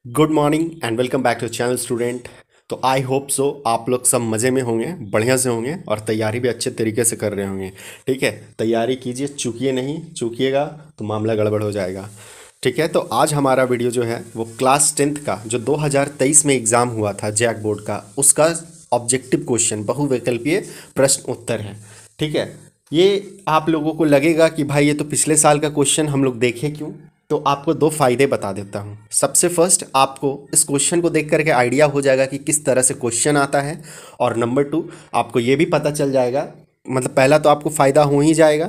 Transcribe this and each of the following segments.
Good morning and welcome back to channel student. तो I hope so आप लोग सब मज़े में होंगे, बढ़िया से होंगे और तैयारी भी अच्छे तरीके से कर रहे होंगे। ठीक है, तैयारी कीजिए, चूकिए नहीं, चूकिएगा तो मामला गड़बड़ हो जाएगा। ठीक है, तो आज हमारा वीडियो जो है वो क्लास 10th का जो 2023 में एग्ज़ाम हुआ था जैक बोर्ड का, उसका ऑब्जेक्टिव क्वेश्चन बहुविकल्पीय प्रश्न उत्तर है। ठीक है, ये आप लोगों को लगेगा कि भाई ये तो पिछले साल का क्वेश्चन हम लोग देखें क्यों। तो आपको दो फायदे बता देता हूँ। सबसे फर्स्ट, आपको इस क्वेश्चन को देख करके आइडिया हो जाएगा कि किस तरह से क्वेश्चन आता है, और नंबर टू, आपको ये भी पता चल जाएगा, मतलब पहला तो आपको फ़ायदा हो ही जाएगा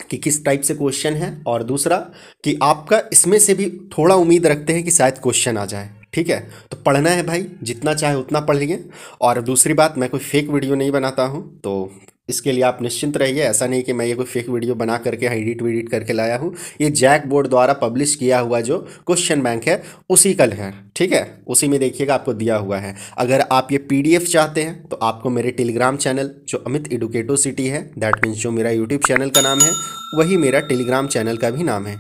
कि किस टाइप से क्वेश्चन है, और दूसरा कि आपका इसमें से भी थोड़ा उम्मीद रखते हैं कि शायद क्वेश्चन आ जाए। ठीक है, तो पढ़ना है भाई, जितना चाहे उतना पढ़ लीजिए। और दूसरी बात, मैं कोई फेक वीडियो नहीं बनाता हूँ, तो इसके लिए आप निश्चिंत रहिए। ऐसा नहीं कि मैं ये कोई फेक वीडियो बना करके एडिट वीडिट करके लाया हूँ। ये जैक बोर्ड द्वारा पब्लिश किया हुआ जो क्वेश्चन बैंक है उसी का है। ठीक है, उसी में देखिएगा आपको दिया हुआ है। अगर आप ये पीडीएफ चाहते हैं तो आपको मेरे टेलीग्राम चैनल जो अमित एडुकेटो सिटी है, दैट मीन्स जो मेरा यूट्यूब चैनल का नाम है वही मेरा टेलीग्राम चैनल का भी नाम है।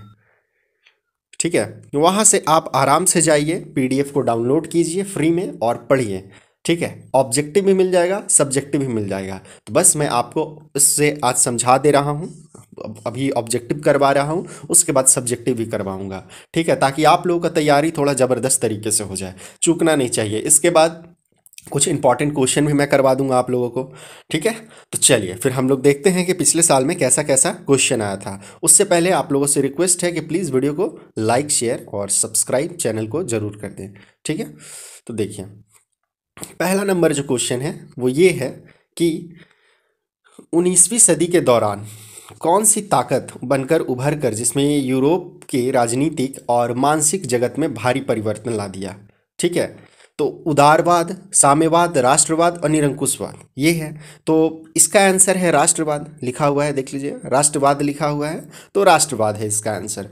ठीक है, वहाँ से आप आराम से जाइए, पीडीएफ को डाउनलोड कीजिए फ्री में और पढ़िए। ठीक है, ऑब्जेक्टिव भी मिल जाएगा, सब्जेक्टिव भी मिल जाएगा। तो बस मैं आपको इससे आज समझा दे रहा हूँ। अभी ऑब्जेक्टिव करवा रहा हूँ, उसके बाद सब्जेक्टिव भी करवाऊँगा। ठीक है, ताकि आप लोगों का तैयारी थोड़ा ज़बरदस्त तरीके से हो जाए, चूकना नहीं चाहिए। इसके बाद कुछ इंपॉर्टेंट क्वेश्चन भी मैं करवा दूंगा आप लोगों को। ठीक है, तो चलिए फिर हम लोग देखते हैं कि पिछले साल में कैसा कैसा क्वेश्चन आया था। उससे पहले आप लोगों से रिक्वेस्ट है कि प्लीज़ वीडियो को लाइक, शेयर और सब्सक्राइब चैनल को ज़रूर कर दें। ठीक है, तो देखिए पहला नंबर जो क्वेश्चन है वो ये है कि 19वीं सदी के दौरान कौन सी ताकत बनकर उभर कर जिसमें यूरोप के राजनीतिक और मानसिक जगत में भारी परिवर्तन ला दिया। ठीक है, तो उदारवाद, साम्यवाद, राष्ट्रवाद और निरंकुशवाद ये है। तो इसका आंसर है राष्ट्रवाद, लिखा हुआ है, देख लीजिए, राष्ट्रवाद लिखा हुआ है, तो राष्ट्रवाद है इसका आंसर।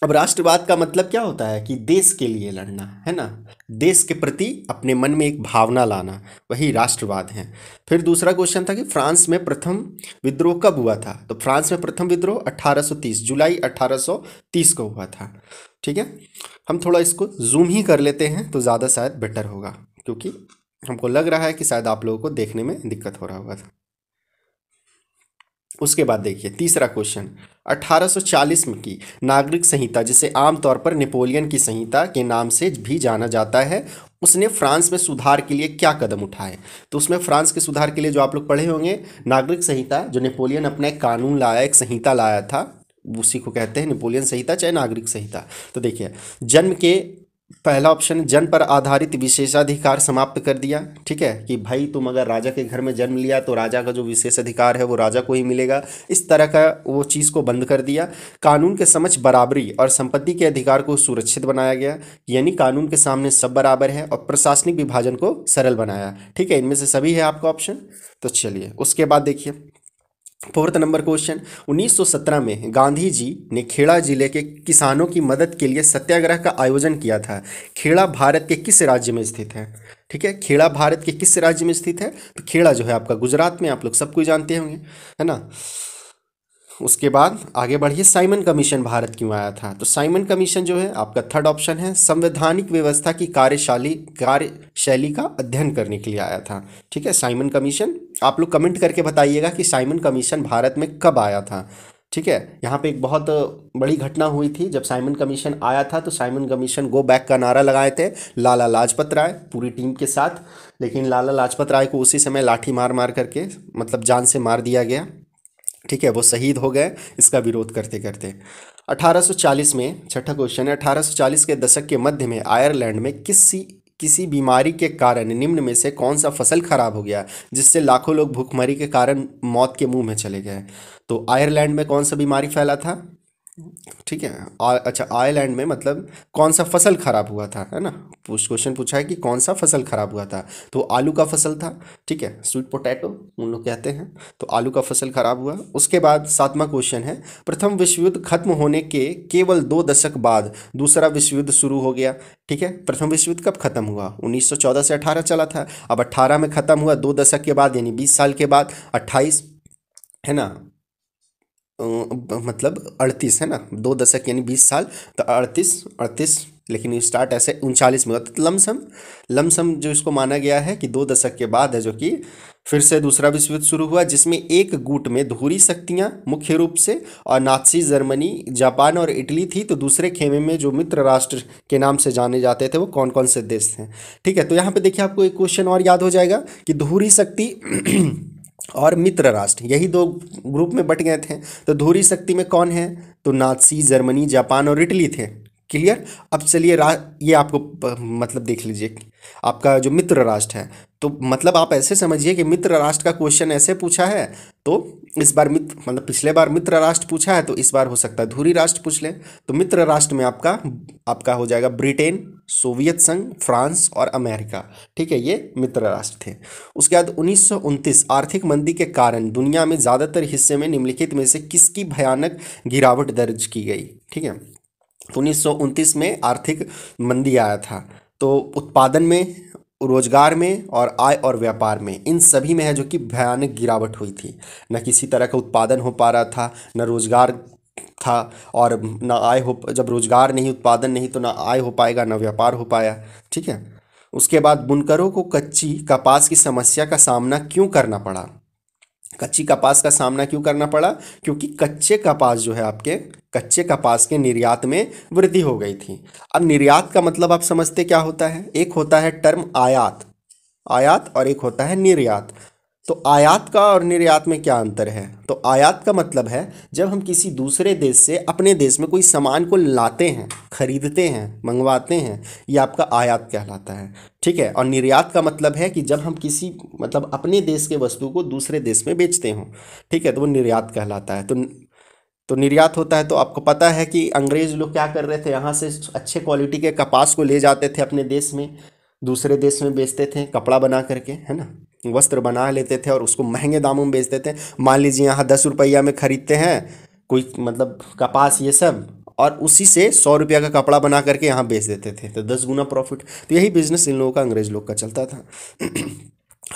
अब राष्ट्रवाद का मतलब क्या होता है कि देश के लिए लड़ना, है ना, देश के प्रति अपने मन में एक भावना लाना, वही राष्ट्रवाद है। फिर दूसरा क्वेश्चन था कि फ्रांस में प्रथम विद्रोह कब हुआ था। तो फ्रांस में प्रथम विद्रोह 1830, जुलाई 1830 को हुआ था। ठीक है, हम थोड़ा इसको जूम ही कर लेते हैं तो ज़्यादा शायद बेटर होगा, क्योंकि हमको लग रहा है कि शायद आप लोगों को देखने में दिक्कत हो रहा होगा। उसके बाद देखिए तीसरा क्वेश्चन, 1840 में की नागरिक संहिता, जिसे आमतौर पर नेपोलियन की संहिता के नाम से भी जाना जाता है, उसने फ्रांस में सुधार के लिए क्या कदम उठाए। तो उसमें फ्रांस के सुधार के लिए जो आप लोग पढ़े होंगे, नागरिक संहिता, जो नेपोलियन अपना एक कानून लाया, एक संहिता लाया था, उसी को कहते हैं नेपोलियन संहिता चाहे नागरिक संहिता। तो देखिए, जन्म के, पहला ऑप्शन, जन्म पर आधारित विशेषाधिकार समाप्त कर दिया। ठीक है, कि भाई तुम अगर राजा के घर में जन्म लिया तो राजा का जो विशेषाधिकार है वो राजा को ही मिलेगा, इस तरह का वो चीज़ को बंद कर दिया। कानून के समक्ष बराबरी और संपत्ति के अधिकार को सुरक्षित बनाया गया, यानी कानून के सामने सब बराबर है, और प्रशासनिक विभाजन को सरल बनाया। ठीक है, इनमें से सभी है आपका ऑप्शन। तो चलिए उसके बाद देखिए फोर्थ नंबर क्वेश्चन, 1917 में गांधी जी ने खेड़ा जिले के किसानों की मदद के लिए सत्याग्रह का आयोजन किया था। खेड़ा भारत के किस राज्य में स्थित है। ठीक है, खेड़ा भारत के किस राज्य में स्थित है। तो खेड़ा जो है आपका गुजरात में, आप लोग सब कुछ जानते होंगे, है ना। उसके बाद आगे बढ़िए, साइमन कमीशन भारत क्यों आया था। तो साइमन कमीशन जो है आपका थर्ड ऑप्शन है, संवैधानिक व्यवस्था की कार्यशैली का अध्ययन करने के लिए आया था। ठीक है, साइमन कमीशन, आप लोग कमेंट करके बताइएगा कि साइमन कमीशन भारत में कब आया था। ठीक है, यहाँ पे एक बहुत बड़ी घटना हुई थी जब साइमन कमीशन आया था। तो साइमन कमीशन गो बैक का नारा लगाए थे लाला लाजपत राय पूरी टीम के साथ, लेकिन लाला लाजपत राय को उसी समय लाठी मार मार करके, मतलब जान से मार दिया गया। ठीक है, वो शहीद हो गए इसका विरोध करते करते। 1840 में, छठा क्वेश्चन है, 1840 के दशक के मध्य में आयरलैंड में किसी किसी बीमारी के कारण निम्न में से कौन सा फसल खराब हो गया, जिससे लाखों लोग भूखमरी के कारण मौत के मुंह में चले गए। तो आयरलैंड में कौन सा बीमारी फैला था। ठीक है, अच्छा, आयरलैंड में मतलब कौन सा फसल खराब हुआ था, है ना। क्वेश्चन पूछा है कि कौन सा फसल खराब हुआ था, तो आलू का फसल था। ठीक है, स्वीट पोटैटो उन लोग कहते हैं, तो आलू का फसल खराब हुआ। उसके बाद सातवां क्वेश्चन है, प्रथम विश्व युद्ध खत्म होने के केवल 2 दशक बाद दूसरा विश्व युद्ध शुरू हो गया। ठीक है, प्रथम विश्व युद्ध कब खत्म हुआ, 1914 से 18 चला था, अब 18 में खत्म हुआ, 2 दशक के बाद यानी 20 साल के बाद, 28, है ना, मतलब 38, है ना, 2 दशक यानी 20 साल, तो 38 38 लेकिन ये स्टार्ट ऐसे 39 में हुआ। तो लमसम जो इसको माना गया है कि 2 दशक के बाद है जो कि फिर से दूसरा विश्व युद्ध शुरू हुआ, जिसमें एक गुट में धुरी शक्तियां मुख्य रूप से और नाज़ी जर्मनी, जापान और इटली थी। तो दूसरे खेमे में जो मित्र राष्ट्र के नाम से जाने जाते थे वो कौन कौन से देश थे। ठीक है, तो यहाँ पे देखिए आपको एक क्वेश्चन और याद हो जाएगा कि धुरी शक्ति और मित्र राष्ट्र यही दो ग्रुप में बट गए थे। तो धुरी शक्ति में कौन है, तो नाज़ी जर्मनी, जापान और इटली थे। क्लियर। अब चलिए ये आपको मतलब देख लीजिए आपका जो मित्र राष्ट्र है, तो मतलब आप ऐसे समझिए कि मित्र राष्ट्र का क्वेश्चन ऐसे पूछा है, तो इस बार मित्र मतलब पिछले बार मित्र राष्ट्र पूछा है तो इस बार हो सकता है धुरी राष्ट्र पूछ ले। तो मित्र राष्ट्र में आपका हो जाएगा ब्रिटेन, सोवियत संघ, फ्रांस और अमेरिका। ठीक है, ये मित्र राष्ट्र थे। उसके बाद 1929 आर्थिक मंदी के कारण दुनिया में ज़्यादातर हिस्से में निम्नलिखित में से किसकी भयानक गिरावट दर्ज की गई। ठीक है, तो 1929 में आर्थिक मंदी आया था। तो उत्पादन में, रोजगार में और आय और व्यापार में, इन सभी में है जो कि भयानक गिरावट हुई थी। न किसी तरह का उत्पादन हो पा रहा था, न रोजगार था और न आय हो। जब रोजगार नहीं, उत्पादन नहीं, तो ना आय हो पाएगा, ना व्यापार हो पाया। ठीक है, उसके बाद बुनकरों को कच्ची कपास की समस्या का सामना क्यों करना पड़ा। कच्ची कपास का सामना क्यों करना पड़ा, क्योंकि कच्चे कपास जो है आपके कच्चे कपास के निर्यात में वृद्धि हो गई थी। अब निर्यात का मतलब आप समझते क्या होता है, एक होता है टर्म आयात, आयात और एक होता है निर्यात। तो आयात का और निर्यात में क्या अंतर है, तो आयात का मतलब है जब हम किसी दूसरे देश से अपने देश में कोई सामान को लाते हैं, खरीदते हैं, मंगवाते हैं, ये आपका आयात कहलाता है। ठीक है, और निर्यात का मतलब है कि जब हम किसी मतलब अपने देश के वस्तु को दूसरे देश में बेचते हों। ठीक है, तो वो निर्यात कहलाता है। तो निर्यात होता है। तो आपको पता है कि अंग्रेज लोग क्या कर रहे थे, यहाँ से अच्छे क्वालिटी के कपास को ले जाते थे अपने देश में, दूसरे देश में बेचते थे कपड़ा बना करके, है ना, वस्त्र बना लेते थे और उसको महंगे दामों में बेचते थे। मान लीजिए यहाँ 10 रुपया में खरीदते हैं कोई मतलब कपास ये सब, और उसी से 100 रुपया का कपड़ा बना करके यहाँ बेच देते थे, तो 10 गुना प्रॉफिट। तो यही बिजनेस इन लोगों का, अंग्रेज लोग का चलता था।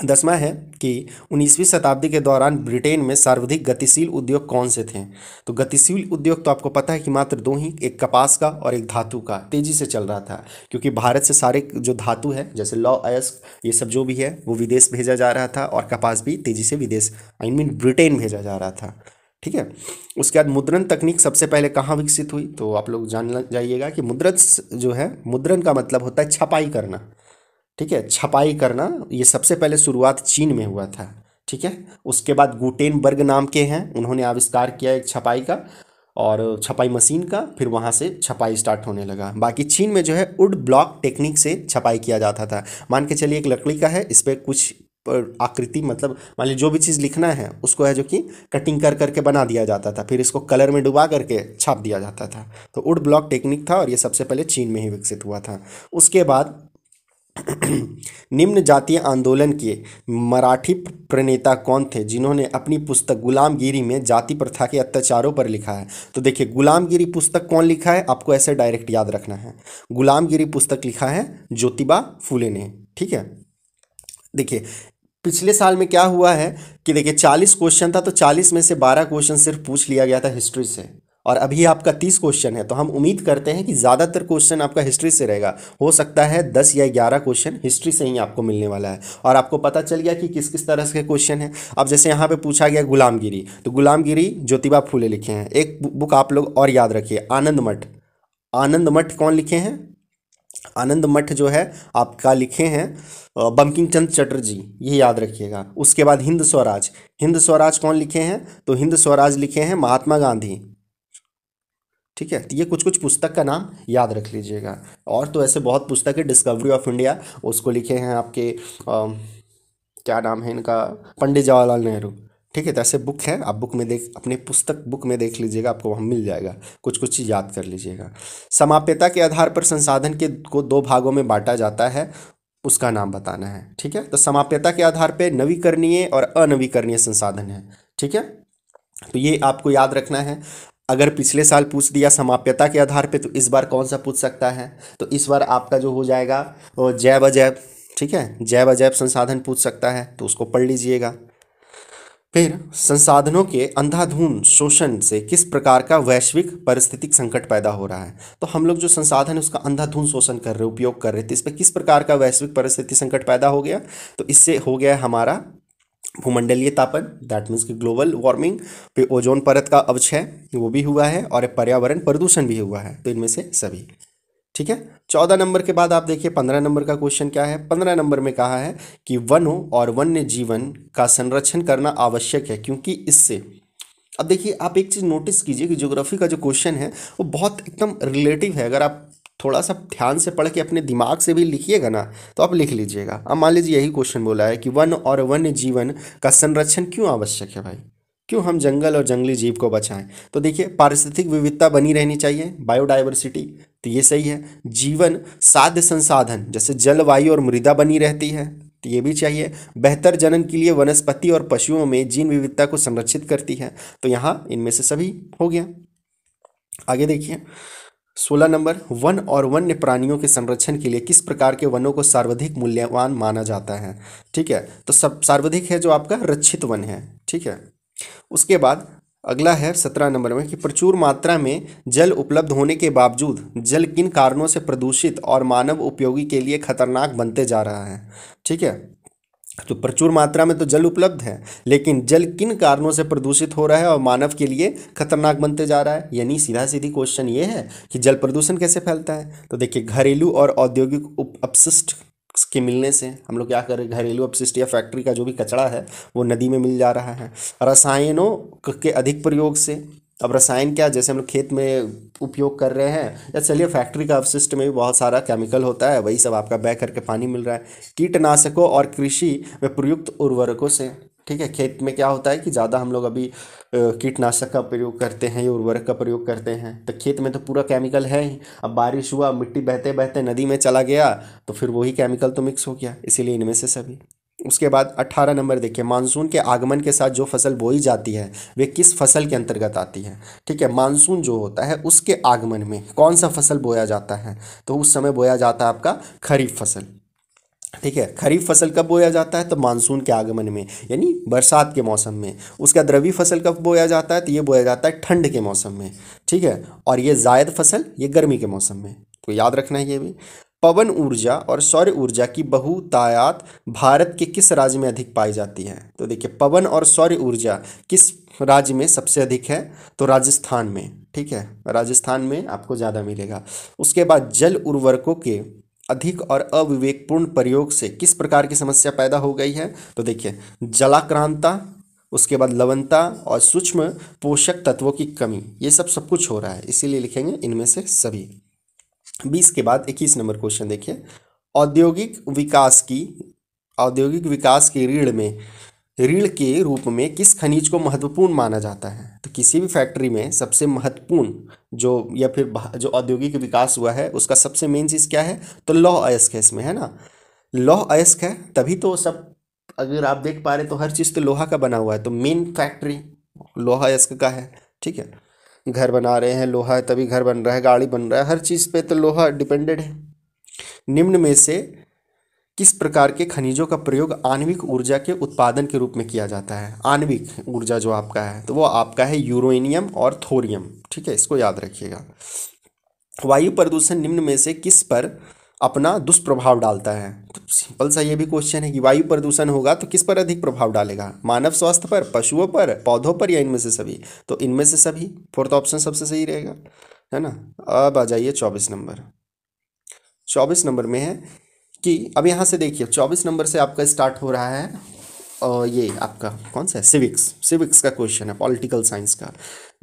10वां है कि 19वीं शताब्दी के दौरान ब्रिटेन में सर्वाधिक गतिशील उद्योग कौन से थे। तो गतिशील उद्योग तो आपको पता है कि मात्र दो ही, एक कपास का और एक धातु का, तेजी से चल रहा था क्योंकि भारत से सारे जो धातु है जैसे लौह अयस्क ये सब जो भी है वो विदेश भेजा जा रहा था, और कपास भी तेजी से विदेश ब्रिटेन भेजा जा रहा था। ठीक है, उसके बाद मुद्रण तकनीक सबसे पहले कहाँ विकसित हुई, तो आप लोग जान जाइएगा कि मुद्रण जो है, मुद्रण का मतलब होता है छपाई करना। ठीक है, छपाई करना ये सबसे पहले शुरुआत चीन में हुआ था। ठीक है, उसके बाद गुटेनबर्ग नाम के हैं, उन्होंने आविष्कार किया एक छपाई का और छपाई मशीन का, फिर वहाँ से छपाई स्टार्ट होने लगा। बाकी चीन में जो है वुड ब्लॉक टेक्निक से छपाई किया जाता था। मान के चलिए एक लकड़ी का है, इस पर कुछ आकृति मतलब मान लीजिए जो भी चीज़ लिखना है उसको है जो कि कटिंग कर करके बना दिया जाता था, फिर इसको कलर में डुबा करके छाप दिया जाता था। तो वुड ब्लॉक टेक्निक था और ये सबसे पहले चीन में ही विकसित हुआ था। उसके बाद निम्न जातीय आंदोलन के मराठी प्रणेता कौन थे जिन्होंने अपनी पुस्तक गुलामगिरी में जाति प्रथा के अत्याचारों पर लिखा है। तो देखिए गुलामगिरी पुस्तक कौन लिखा है, आपको ऐसे डायरेक्ट याद रखना है। गुलामगिरी पुस्तक लिखा है ज्योतिबा फूले ने। ठीक है, देखिए पिछले साल में क्या हुआ है कि देखिए 40 क्वेश्चन था, तो 40 में से 12 क्वेश्चन सिर्फ पूछ लिया गया था हिस्ट्री से, और अभी आपका 30 क्वेश्चन है। तो हम उम्मीद करते हैं कि ज़्यादातर क्वेश्चन आपका हिस्ट्री से रहेगा। हो सकता है 10 या 11 क्वेश्चन हिस्ट्री से ही आपको मिलने वाला है, और आपको पता चल गया कि किस किस तरह के क्वेश्चन हैं। अब जैसे यहाँ पे पूछा गया गुलामगिरी, तो गुलामगिरी ज्योतिबा फूले लिखे हैं। एक बुक आप लोग और याद रखिए, आनंद मठ। आनंद मठ कौन लिखे हैं, आनंद मठ जो है आपका लिखे हैं बंकिम चंद्र चटर्जी, ये याद रखिएगा। उसके बाद हिंद स्वराज, हिंद स्वराज कौन लिखे हैं, तो हिंद स्वराज लिखे हैं महात्मा गांधी। ठीक है, तो ये कुछ कुछ पुस्तक का नाम याद रख लीजिएगा। और तो ऐसे बहुत पुस्तक है, डिस्कवरी ऑफ इंडिया उसको लिखे हैं आपके क्या नाम है इनका, पंडित जवाहरलाल नेहरू। ठीक है, तो ऐसे बुक है, आप बुक में देख, अपने पुस्तक बुक में देख लीजिएगा, आपको वहाँ मिल जाएगा। कुछ कुछ चीज़ याद कर लीजिएगा। समाप्यता के आधार पर संसाधन के को 2 भागों में बांटा जाता है, उसका नाम बताना है। ठीक है, तो समाप्यता के आधार पर नवीकरणीय और अनवीकरणीय संसाधन है। ठीक है, तो ये आपको याद रखना है। अगर पिछले साल पूछ दिया समाप्यता के आधार पे, तो इस बार कौन सा पूछ सकता है, तो इस बार आपका जो हो जाएगा वो जैव अजैव। ठीक है, जैव अजैव संसाधन पूछ सकता है, तो उसको पढ़ लीजिएगा। फिर संसाधनों के अंधाधुंध शोषण से किस प्रकार का वैश्विक पारिस्थितिक संकट पैदा हो रहा है। तो हम लोग जो संसाधन है उसका अंधाधुंध शोषण कर रहे, उपयोग कर रहे थे, इस पर किस प्रकार का वैश्विक परिस्थिति संकट पैदा हो गया। तो इससे हो गया हमारा भूमंडलीय तापन, दैट मीन्स कि ग्लोबल वार्मिंग, फिर ओजोन परत का अवक्षय वो भी हुआ है, और पर्यावरण प्रदूषण भी हुआ है। तो इनमें से सभी। ठीक है। 14 नंबर के बाद आप देखिए 15 नंबर का क्वेश्चन क्या है। 15 नंबर में कहा है कि वनों और वन्य जीवन का संरक्षण करना आवश्यक है, क्योंकि इससे, अब देखिए आप एक चीज़ नोटिस कीजिए कि ज्योग्राफी का जो क्वेश्चन है वो बहुत एकदम रिलेटिव है। अगर आप थोड़ा सा ध्यान से पढ़ के अपने दिमाग से भी लिखिएगा ना, तो आप लिख लीजिएगा। अब मान लीजिए यही क्वेश्चन बोला है कि वन और वन्य जीवन का संरक्षण क्यों आवश्यक है भाई, क्यों हम जंगल और जंगली जीव को बचाएं। तो देखिए पारिस्थितिक विविधता बनी रहनी चाहिए, बायोडाइवर्सिटी, तो ये सही है। जीवन साध्य संसाधन जैसे जल, वायु और मृदा बनी रहती है, तो ये भी चाहिए। बेहतर जनन के लिए वनस्पति और पशुओं में जीन विविधता को संरक्षित करती है, तो यहाँ इनमें से सभी हो गया। आगे देखिए 16 नंबर, वन और वन्य प्राणियों के संरक्षण के लिए किस प्रकार के वनों को सर्वाधिक मूल्यवान माना जाता है। ठीक है, तो सब सर्वाधिक है जो आपका रक्षित वन है। ठीक है। उसके बाद अगला है 17 नंबर में कि प्रचुर मात्रा में जल उपलब्ध होने के बावजूद जल किन कारणों से प्रदूषित और मानव उपयोगी के लिए खतरनाक बनते जा रहा है। ठीक है, तो प्रचुर मात्रा में तो जल उपलब्ध है, लेकिन जल किन कारणों से प्रदूषित हो रहा है और मानव के लिए खतरनाक बनते जा रहा है। यानी सीधा सीधी क्वेश्चन ये है कि जल प्रदूषण कैसे फैलता है। तो देखिए घरेलू और औद्योगिक अपशिष्ट के मिलने से हम लोग क्या कर रहे हैं, घरेलू अपशिष्ट या फैक्ट्री का जो भी कचरा है वो नदी में मिल जा रहा है। रसायनों के अधिक प्रयोग से, अब रसायन क्या, जैसे हम लोग खेत में उपयोग कर रहे हैं, या चलिए फैक्ट्री का अपशिष्ट में भी बहुत सारा केमिकल होता है, वही सब आपका बह करके पानी मिल रहा है। कीटनाशकों और कृषि में प्रयुक्त उर्वरकों से, ठीक है, खेत में क्या होता है कि ज़्यादा हम लोग अभी कीटनाशक का प्रयोग करते हैं या उर्वरक का प्रयोग करते हैं, तो खेत में तो पूरा केमिकल है ही। अब बारिश हुआ, मिट्टी बहते बहते नदी में चला गया, तो फिर वही केमिकल तो मिक्स हो गया, इसीलिए इनमें से सभी। उसके बाद 18 नंबर देखिए, मानसून के आगमन के साथ जो फसल बोई जाती है वे किस फसल के अंतर्गत आती है। ठीक है, मानसून जो होता है उसके आगमन में कौन सा फसल बोया जाता है, तो उस समय बोया जाता है आपका खरीफ फसल। ठीक है, खरीफ फसल कब बोया जाता है, तो मानसून के आगमन में, यानी बरसात के मौसम में। उसका रबी फसल कब बोया जाता है, तो ये बोया जाता है ठंड के मौसम में। ठीक है, और ये जायद फसल ये गर्मी के मौसम में, तो याद रखना है ये भी। पवन ऊर्जा और सौर ऊर्जा की बहुतायत भारत के किस राज्य में अधिक पाई जाती है। तो देखिए पवन और सौर ऊर्जा किस राज्य में सबसे अधिक है, तो राजस्थान में। ठीक है, राजस्थान में आपको ज़्यादा मिलेगा। उसके बाद जल उर्वरकों के अधिक और अविवेकपूर्ण प्रयोग से किस प्रकार की समस्या पैदा हो गई है। तो देखिए जलाक्रांता, उसके बाद लवणता और सूक्ष्म पोषक तत्वों की कमी, ये सब कुछ हो रहा है, इसीलिए लिखेंगे इनमें से सभी। 20 के बाद 21 नंबर क्वेश्चन देखिए, औद्योगिक विकास की ऋण के रूप में किस खनिज को महत्वपूर्ण माना जाता है। तो किसी भी फैक्ट्री में सबसे महत्वपूर्ण जो, या फिर जो औद्योगिक विकास हुआ है उसका सबसे मेन चीज़ क्या है, तो लौह अयस्क है इसमें, है ना। लौह अयस्क है तभी तो सब, अगर आप देख पा रहे तो हर चीज़ तो लोहा का बना हुआ है, तो मेन फैक्ट्री लोहा अयस्क का है। ठीक है, घर बना रहे हैं लोहा है तभी घर बन रहा है, गाड़ी बन रहा है, हर चीज़ पे तो लोहा डिपेंडेड है। निम्न में से किस प्रकार के खनिजों का प्रयोग आणविक ऊर्जा के उत्पादन के रूप में किया जाता है। आणविक ऊर्जा जो आपका है तो वो आपका है यूरेनियम और थोरियम। ठीक है, इसको याद रखिएगा। वायु प्रदूषण निम्न में से किस पर अपना दुष्प्रभाव डालता है। तो सिंपल सा ये भी क्वेश्चन है कि वायु प्रदूषण होगा तो किस पर अधिक प्रभाव डालेगा, मानव स्वास्थ्य पर, पशुओं पर, पौधों पर, या इनमें से सभी। तो इनमें से सभी, फोर्थ ऑप्शन सबसे सही रहेगा, है ना। अब आ जाइए 24 नंबर। 24 नंबर में है कि अब यहाँ से देखिए 24 नंबर से आपका स्टार्ट हो रहा है, और ये आपका कौन सा है, सिविक्स का क्वेश्चन है, पॉलिटिकल साइंस का।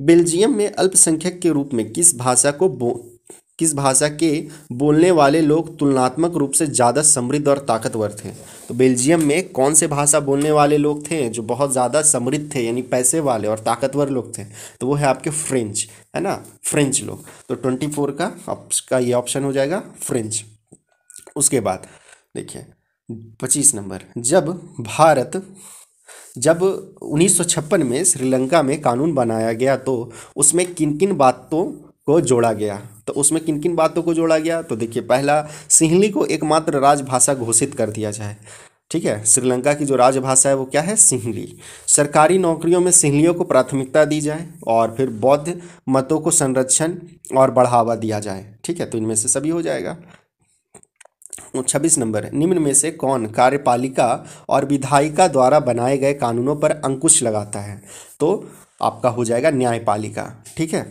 बेल्जियम में अल्पसंख्यक के रूप में किस भाषा के बोलने वाले लोग तुलनात्मक रूप से ज़्यादा समृद्ध और ताकतवर थे। तो बेल्जियम में कौन से भाषा बोलने वाले लोग थे जो बहुत ज़्यादा समृद्ध थे, यानी पैसे वाले और ताकतवर लोग थे, तो वो है आपके फ्रेंच, है ना, फ्रेंच लोग। तो 24 का ये ऑप्शन हो जाएगा फ्रेंच। उसके बाद देखिए 25 नंबर, जब 1956 में श्रीलंका में कानून बनाया गया तो उसमें किन किन बातों को जोड़ा गया। तो देखिए पहला, सिंहली को एकमात्र राजभाषा घोषित कर दिया जाए। ठीक है। श्रीलंका की जो राजभाषा है वो क्या है, सिंहली। सरकारी नौकरियों में सिंहलियों को प्राथमिकता दी जाए, और फिर बौद्ध मतों को संरक्षण और बढ़ावा दिया जाए। ठीक है, तो इनमें से सभी हो जाएगा। 26 नंबर है, निम्न में से कौन कार्यपालिका और विधायिका द्वारा बनाए गए कानूनों पर अंकुश लगाता है? तो आपका हो जाएगा न्यायपालिका। ठीक है,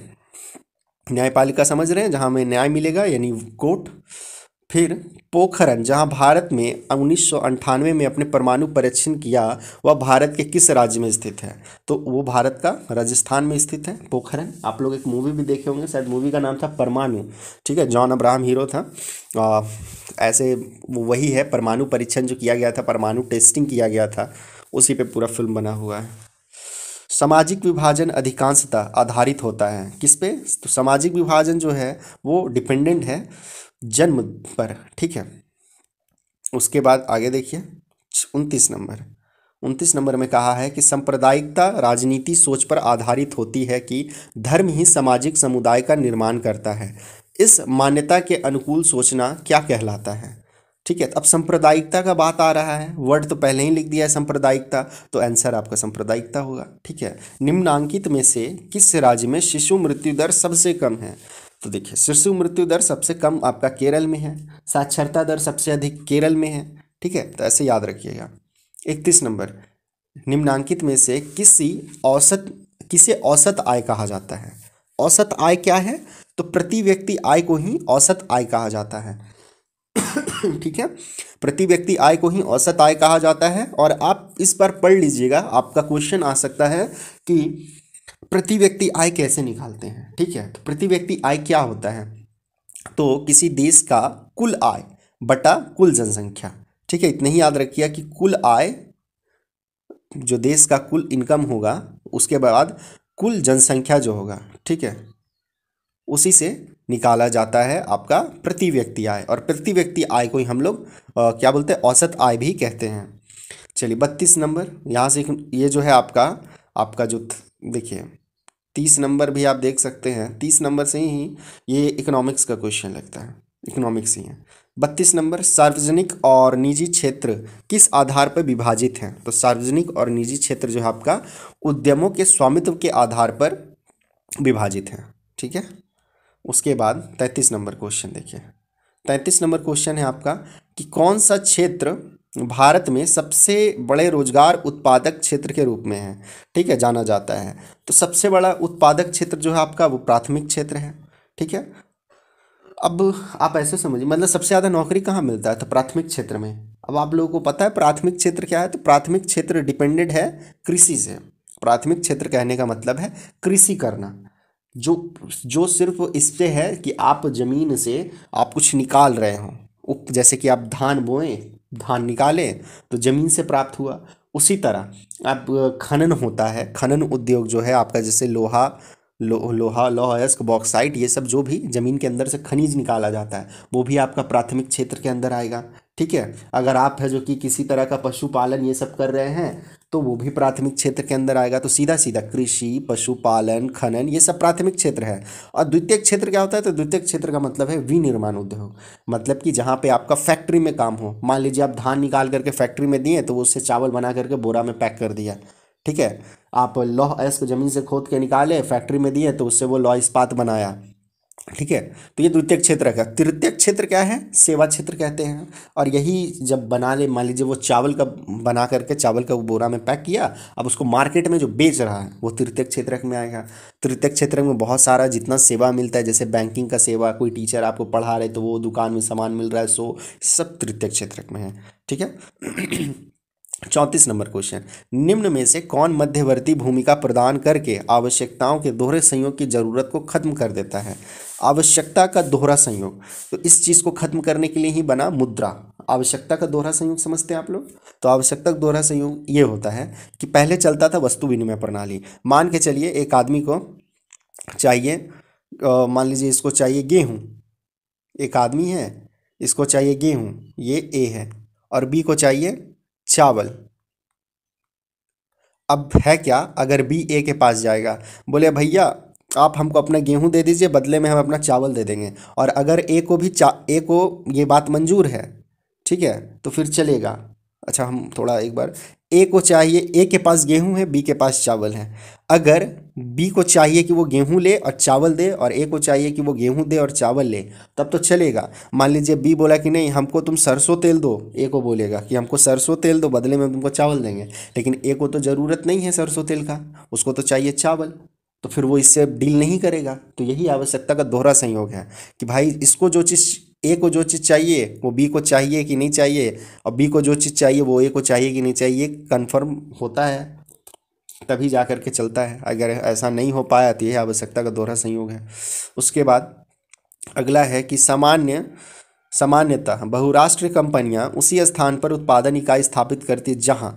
न्यायपालिका समझ रहे हैं, जहां हमें न्याय मिलेगा यानी कोर्ट। फिर पोखरण, जहां भारत में 1998 में अपने परमाणु परीक्षण किया, वह भारत के किस राज्य में स्थित है? तो वो भारत का राजस्थान में स्थित है पोखरण। आप लोग एक मूवी भी देखे होंगे, शायद मूवी का नाम था परमाणु। ठीक है, जॉन अब्राहम हीरो था। आ, ऐसे वो वही है, परमाणु परीक्षण जो किया गया था, परमाणु टेस्टिंग किया गया था, उसी पे पूरा फिल्म बना हुआ है। सामाजिक विभाजन अधिकांशतः आधारित होता है किस पे? तो सामाजिक विभाजन जो है वो डिपेंडेंट है जन्म पर। ठीक है, उसके बाद आगे देखिए 29 नंबर। 29 नंबर में कहा है कि सांप्रदायिकता राजनीति सोच पर आधारित होती है कि धर्म ही सामाजिक समुदाय का निर्माण करता है। इस मान्यता के अनुकूल सोचना क्या कहलाता है? ठीक है, अब सांप्रदायिकता का बात आ रहा है, वर्ड तो पहले ही लिख दिया है सांप्रदायिकता, तो आंसर आपका सांप्रदायिकता होगा। ठीक है, निम्नांकित में से किस राज्य में शिशु मृत्यु दर सबसे कम है? तो देखिए, शिशु मृत्यु दर सबसे कम आपका केरल में है, साक्षरता दर सबसे अधिक केरल में है। ठीक है, तो ऐसे याद रखिएगा। 31 नंबर, निम्नांकित में से किसे औसत आय कहा जाता है? औसत आय क्या है? तो प्रति व्यक्ति आय को ही औसत आय कहा जाता है। ठीक है, प्रति व्यक्ति आय को ही औसत आय कहा जाता है। और आप इस पर पढ़ लीजिएगा, आपका क्वेश्चन आ सकता है कि प्रति व्यक्ति आय कैसे निकालते हैं। ठीक है, तो प्रति व्यक्ति आय क्या होता है? तो किसी देश का कुल आय बटा कुल जनसंख्या। ठीक है, इतना ही याद रखिए कि कुल आय जो देश का कुल इनकम होगा, उसके बाद कुल जनसंख्या जो होगा, ठीक है, उसी से निकाला जाता है आपका प्रति व्यक्ति आय। और प्रति व्यक्ति आय को ही हम लोग क्या बोलते हैं, औसत आय भी कहते हैं। चलिए 32 नंबर, यहाँ से ये जो है आपका आपका जो देखिए 30 नंबर भी आप देख सकते हैं, 30 नंबर से ही ये इकोनॉमिक्स का क्वेश्चन लगता है, इकोनॉमिक्स ही है। 32 नंबर, सार्वजनिक और निजी क्षेत्र किस आधार पर विभाजित हैं? तो सार्वजनिक और निजी क्षेत्र जो है आपका उद्यमों के स्वामित्व के आधार पर विभाजित हैं। ठीक है, उसके बाद 33 नंबर क्वेश्चन देखिए। 33 नंबर क्वेश्चन है आपका कि कौन सा क्षेत्र भारत में सबसे बड़े रोजगार उत्पादक क्षेत्र के रूप में है? ठीक है, जाना जाता है। तो सबसे बड़ा उत्पादक क्षेत्र जो है आपका वो प्राथमिक क्षेत्र है। ठीक है, अब आप ऐसे समझिए, मतलब सबसे ज़्यादा नौकरी कहाँ मिलता है? तो प्राथमिक क्षेत्र में। अब आप लोगों को पता है प्राथमिक क्षेत्र क्या है? तो प्राथमिक क्षेत्र डिपेंडेंट है कृषि से। प्राथमिक क्षेत्र कहने का मतलब है कृषि करना, जो जो सिर्फ इस पे है कि आप जमीन से आप कुछ निकाल रहे हो। जैसे कि आप धान बोएं, धान निकाले तो जमीन से प्राप्त हुआ। उसी तरह आप खनन होता है, खनन उद्योग जो है आपका, जैसे लोहा, लौह अयस्क, बॉक्साइट, ये सब जो भी ज़मीन के अंदर से खनिज निकाला जाता है वो भी आपका प्राथमिक क्षेत्र के अंदर आएगा। ठीक है, अगर आप है जो कि किसी तरह का पशुपालन ये सब कर रहे हैं तो वो भी प्राथमिक क्षेत्र के अंदर आएगा। तो सीधा सीधा कृषि, पशुपालन, खनन, ये सब प्राथमिक क्षेत्र है। और द्वितीय क्षेत्र क्या होता है? तो द्वितीय क्षेत्र का मतलब है विनिर्माण उद्योग, मतलब कि जहाँ पे आपका फैक्ट्री में काम हो। मान लीजिए आप धान निकाल करके फैक्ट्री में दिए तो वो उससे चावल बना करके बोरा में पैक कर दिया। ठीक है, आप लौह अयस्क ज़मीन से खोद के निकाले, फैक्ट्री में दिए तो उससे वो लौह इस्पात बनाया। ठीक है, तो ये द्वितीय क्षेत्र का। तृतीय क्षेत्र क्या है? सेवा क्षेत्र कहते हैं। और यही जब बना ले, मान लीजिए वो चावल का बना करके चावल का वो बोरा में पैक किया, अब उसको मार्केट में जो बेच रहा है वो तृतीय क्षेत्र में आएगा। तृतीय क्षेत्र में बहुत सारा जितना सेवा मिलता है, जैसे बैंकिंग का सेवा, कोई टीचर आपको पढ़ा रहे तो वो दुकान में सामान मिल रहा है, सो सब तृतीय क्षेत्र में है। ठीक है। 34 नंबर क्वेश्चन, निम्न में से कौन मध्यवर्ती भूमिका प्रदान करके आवश्यकताओं के दोहरे संयोग की जरूरत को खत्म कर देता है? आवश्यकता का दोहरा संयोग, तो इस चीज को खत्म करने के लिए ही बना मुद्रा। आवश्यकता का दोहरा संयोग समझते हैं आप लोग? तो आवश्यकता का दोहरा संयोग ये होता है कि पहले चलता था वस्तु विनिमय प्रणाली। मान के चलिए एक आदमी को चाहिए, मान लीजिए इसको चाहिए गेहूँ, एक आदमी है, इसको चाहिए गेहूँ, ये ए है, और बी को चाहिए चावल। अब है क्या, अगर बी ए के पास जाएगा, बोले भैया आप हमको अपना गेहूं दे दीजिए, बदले में हम अपना चावल दे देंगे। और अगर ए को ये बात मंजूर है, ठीक है, तो फिर चलेगा। अच्छा हम थोड़ा एक बार, ए को चाहिए, ए के पास गेहूं है, बी के पास चावल है। अगर बी को चाहिए कि वो गेहूं ले और चावल दे, और ए को चाहिए कि वो गेहूं दे और चावल ले, तब तो चलेगा। मान लीजिए बी बोला कि नहीं हमको तुम सरसों तेल दो, ए को बोलेगा कि हमको सरसों तेल दो, बदले में तुमको चावल देंगे। लेकिन ए को तो ज़रूरत नहीं है सरसों तेल का, उसको तो चाहिए चावल, तो फिर वो इससे डील नहीं करेगा। तो यही आवश्यकता का दोहरा संयोग है कि भाई इसको जो चीज़, ए को जो चीज़ चाहिए वो बी को चाहिए कि नहीं चाहिए, और बी को जो चीज़ चाहिए वो ए को चाहिए कि नहीं चाहिए, कन्फर्म होता है तभी जा कर के चलता है। अगर ऐसा नहीं हो पाया तो यह आवश्यकता का दोहरा संयोग है। उसके बाद अगला है कि सामान्यतः बहुराष्ट्रीय कंपनियां उसी स्थान पर उत्पादन इकाई स्थापित करती है जहां,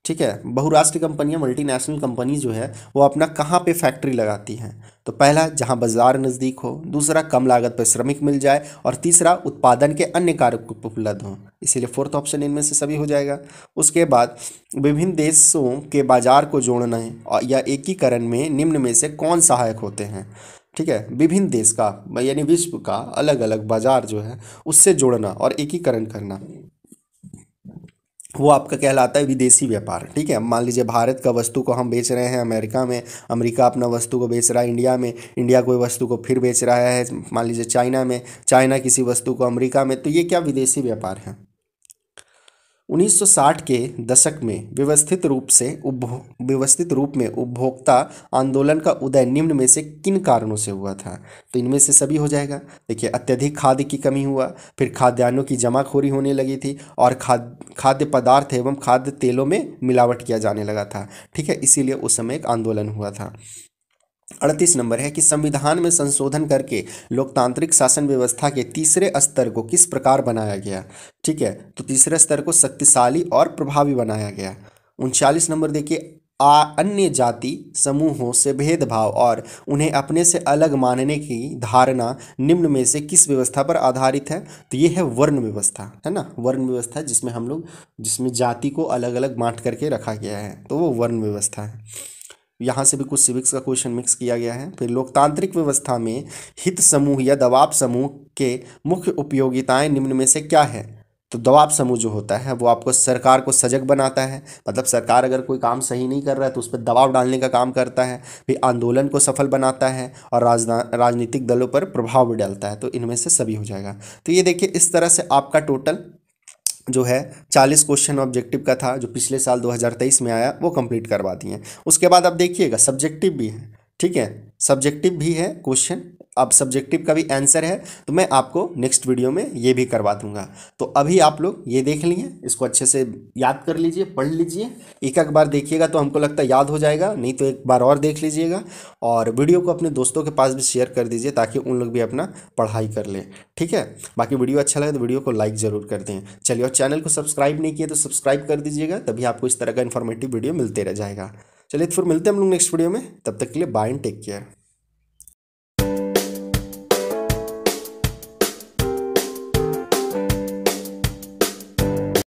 ठीक है, बहुराष्ट्रीय कंपनियां मल्टीनेशनल कंपनी जो है वो अपना कहाँ पे फैक्ट्री लगाती हैं। तो पहला जहां बाजार नज़दीक हो, दूसरा कम लागत पर श्रमिक मिल जाए, और तीसरा उत्पादन के अन्य कारक उपलब्ध हों। इसीलिए फोर्थ ऑप्शन इनमें से सभी हो जाएगा। उसके बाद विभिन्न देशों के बाजार को जोड़ना है या एकीकरण में निम्न में से कौन सहायक होते हैं। ठीक है, विभिन्न देश का यानी विश्व का अलग अलग बाजार जो है उससे जोड़ना और एकीकरण करना, वो आपका कहलाता है विदेशी व्यापार। ठीक है, मान लीजिए भारत का वस्तु को हम बेच रहे हैं अमेरिका में, अमेरिका अपना वस्तु को बेच रहा है इंडिया में, इंडिया कोई वस्तु को फिर बेच रहा है मान लीजिए चाइना में, चाइना किसी वस्तु को अमेरिका में, तो ये क्या विदेशी व्यापार है। 1960 के दशक में व्यवस्थित रूप में उपभोक्ता आंदोलन का उदय निम्न में से किन कारणों से हुआ था। तो इनमें से सभी हो जाएगा। देखिए, अत्यधिक खाद्य की कमी हुआ, फिर खाद्यान्नों की जमाखोरी होने लगी थी, और खाद्य पदार्थ एवं खाद्य तेलों में मिलावट किया जाने लगा था। ठीक है, इसीलिए उस समय एक आंदोलन हुआ था। 38 नंबर है कि संविधान में संशोधन करके लोकतांत्रिक शासन व्यवस्था के तीसरे स्तर को किस प्रकार बनाया गया। ठीक है, तो तीसरे स्तर को शक्तिशाली और प्रभावी बनाया गया। 39 नंबर देखिए, अन्य जाति समूहों से भेदभाव और उन्हें अपने से अलग मानने की धारणा निम्न में से किस व्यवस्था पर आधारित है। तो ये है वर्ण व्यवस्था, है ना, वर्ण व्यवस्था जिसमें जाति को अलग अलग बांट करके रखा गया है, तो वो वर्ण व्यवस्था है। यहाँ से भी कुछ सिविक्स का क्वेश्चन मिक्स किया गया है। फिर लोकतांत्रिक व्यवस्था में हित समूह या दबाव समूह के मुख्य उपयोगिताएं निम्न में से क्या है। तो दबाव समूह जो होता है वो आपको सरकार को सजग बनाता है, मतलब सरकार अगर कोई काम सही नहीं कर रहा है तो उस पर दबाव डालने का काम करता है। फिर आंदोलन को सफल बनाता है और राजनीतिक दलों पर प्रभाव भी डालता है। तो इनमें से सभी हो जाएगा। तो ये देखिए, इस तरह से आपका टोटल जो है 40 क्वेश्चन ऑब्जेक्टिव का था, जो पिछले साल 2023 में आया, वो कंप्लीट करवा दिए। उसके बाद अब देखिएगा सब्जेक्टिव भी है। ठीक है, सब्जेक्टिव भी है क्वेश्चन, अब सब्जेक्टिव का भी आंसर है, तो मैं आपको नेक्स्ट वीडियो में ये भी करवा दूंगा। तो अभी आप लोग ये देख लिए, इसको अच्छे से याद कर लीजिए, पढ़ लीजिए। एक एक बार देखिएगा तो हमको लगता है याद हो जाएगा, नहीं तो एक बार और देख लीजिएगा, और वीडियो को अपने दोस्तों के पास भी शेयर कर दीजिए ताकि उन लोग भी अपना पढ़ाई कर लें। ठीक है, बाकी वीडियो अच्छा लगे तो वीडियो को लाइक ज़रूर कर दें। चलिए, और चैनल को सब्सक्राइब नहीं किए तो सब्सक्राइब कर दीजिएगा, तभी आपको इस तरह का इन्फॉर्मेटिव वीडियो मिलते रह जाएगा। चलिए, तो फिर मिलते हैं हम लोग नेक्स्ट वीडियो में, तब तक के लिए बाय एंड टेक केयर।